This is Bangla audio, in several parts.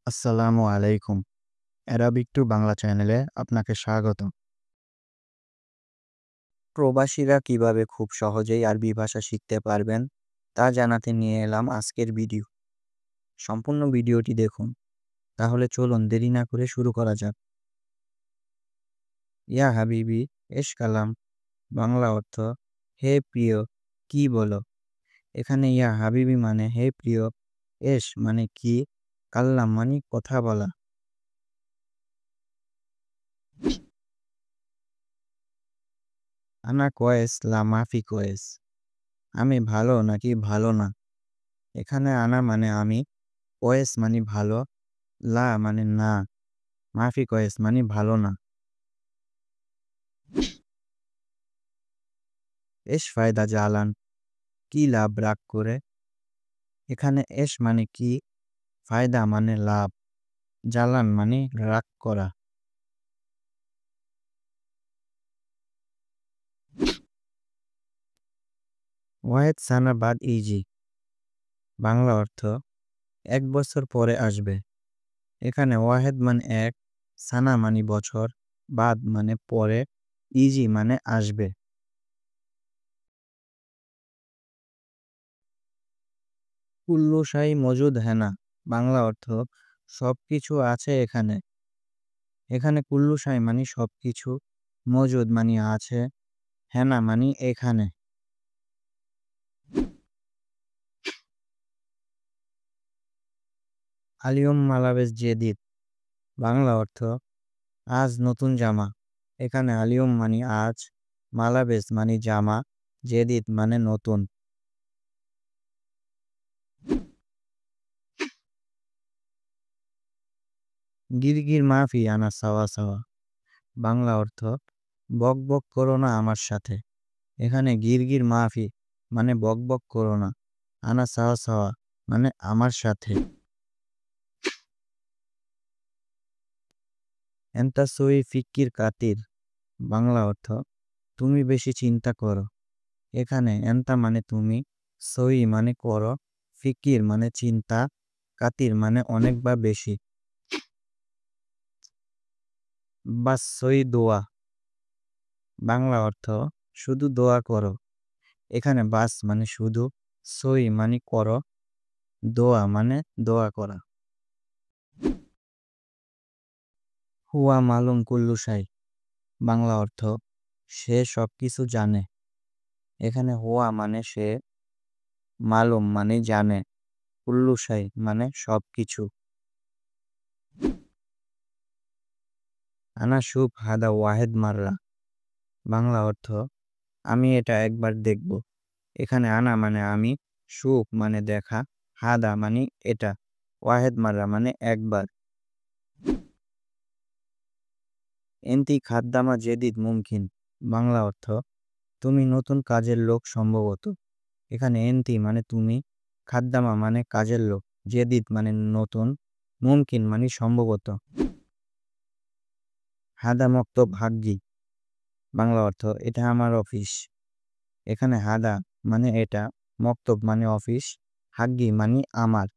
আসসালামু আলাইকুম। অ্যারাবিক টু বাংলা চ্যানেলে আপনাকে স্বাগতম। প্রবাসীরা কিভাবে খুব সহজেই আরবি ভাষা শিখতে পারবেন তা জানাতে নিয়ে এলাম আজকের ভিডিও। সম্পূর্ণ ভিডিওটি দেখুন। তাহলে চলুন দেরি না করে শুরু করা যাক। ইয়া হাবিবি এশ কালাম বাংলা অর্থ হে প্রিয় কি বলো। এখানে ইয়া হাবিবি মানে হে প্রিয়, এশ মানে কি, কাল্লাম মানে কথা বলা। আনা কয়েস লা মাফি কয়েস, আমি ভালো নাকি ভালো না। এখানে আনা মানে আমি, কয়েস মানে ভালো, লা মানে না, মাফি কয়েস মানে ভালো না। এস ফায়দা জালান, কি লাভ রাগ করে। এখানে এস মানে কি, ফায়দা মানে লাভ, জালান মানে রাগ করা। ওয়াহেদ সানা বাদ ইজি, বাংলা অর্থ 1 বছর পরে আসবে। এখানে ওয়াহেদ মানে এক, সানা মানে বছর, বাদ মানে পরে, ইজি মানে আসবে। কুল্লু শাই মজুদ হেনা, বাংলা অর্থ সবকিছু আছে এখানে। এখানে কুল্লু শাই মানে সবকিছু, মজুদ মানে আছে, হেনা মানে এখানে। আলিয়ম মালাবেস জেদিদ, বাংলা অর্থ আজ নতুন জামা। এখানে আলিয়ম মানে আজ, মালাবেস মানে জামা, জেদিদ মানে নতুন। গিরগির মাফি আনা সাওয়া সাওয়া, বাংলা অর্থ বক বক করো না আমার সাথে। এখানে গিরগির মাফি মানে বক বক করো না, আনা সাওয়া সাওয়া মানে আমার সাথে। এন্তা সই ফিক্কির কাতির, বাংলা অর্থ তুমি বেশি চিন্তা করো। এখানে এন্তা মানে তুমি, সই মানে করো, ফিকির মানে চিন্তা, কাতির মানে অনেক বা বেশি। বাস সই দোয়া, বাংলা অর্থ শুধু দোয়া করো। এখানে বাস মানে শুধু, সই মানে করো, দোয়া মানে দোয়া করা। হুয়া মালুম কুল্লু শাই, বাংলা অর্থ সে সবকিছু জানে। এখানে হুয়া মানে সে, মালুম মানে জানে, কুল্লু শাই মানে সবকিছু। আনা শুভ হাদা ওয়াহেদ মাররা, বাংলা অর্থ আমি এটা একবার দেখব। এখানে আনা মানে আমি, শুভ মানে দেখা, হাদা মানে এটা, ওয়াহেদ মাররা মানে একবার। এন্তি খাদ্দামা জেদিদ মুমকিন, বাংলা অর্থ তুমি নতুন কাজের লোক সম্ভবত। এখানে এন্তি মানে তুমি, খাদ্দামা মানে কাজের লোক, জেদিদ মানে নতুন, মুমকিন মানে সম্ভবত। হাদা মক্তব হাগ্গি, বাংলা অর্থ এটা আমার অফিস। এখানে হাদা মানে এটা, মক্তব মানে অফিস, হাগ্গি মানে আমার।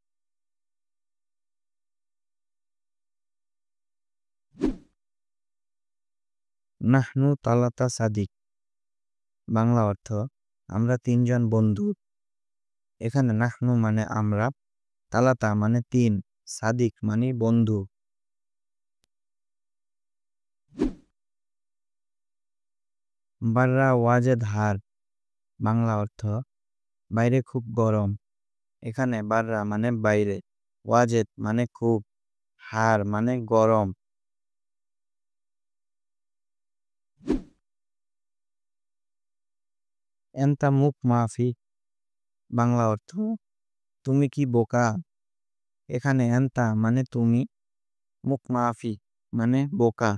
নাহনু তালাতা সাদিক, বাংলা অর্থ আমরা তিনজন বন্ধু। এখানে নাহনু মানে আমরা, তালাতা মানে তিন, সাদিক মানে বন্ধু। বাররা ওয়াজেদ হার, বাংলা অর্থ বাইরে খুব গরম। এখানে বাররা মানে বাইরে, ওয়াজেদ মানে খুব, হার মানে গরম। এন্তা মুখ মাফি, বাংলা অর্থ তুমি কি বোকা। এখানে এন্তা মানে তুমি, মুখ মাফি মানে বোকা।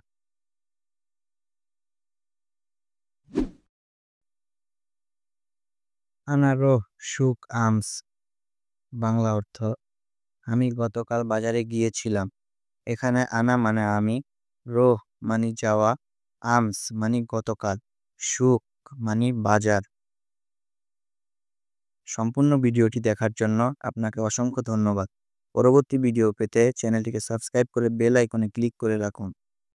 আনারোহ সুক আমস, বাংলা অর্থ আমি গতকাল বাজারে গিয়েছিলাম। এখানে আনা মানে আমি, রোহ মানে যাওয়া, আমস মানে গতকাল, সুক মানে বাজার। সম্পূর্ণ ভিডিওটি দেখার জন্য আপনাকে অসংখ্য ধন্যবাদ। পরবর্তী ভিডিও পেতে চ্যানেলটিকে সাবস্ক্রাইব করে বেল আইকনে ক্লিক করে রাখুন।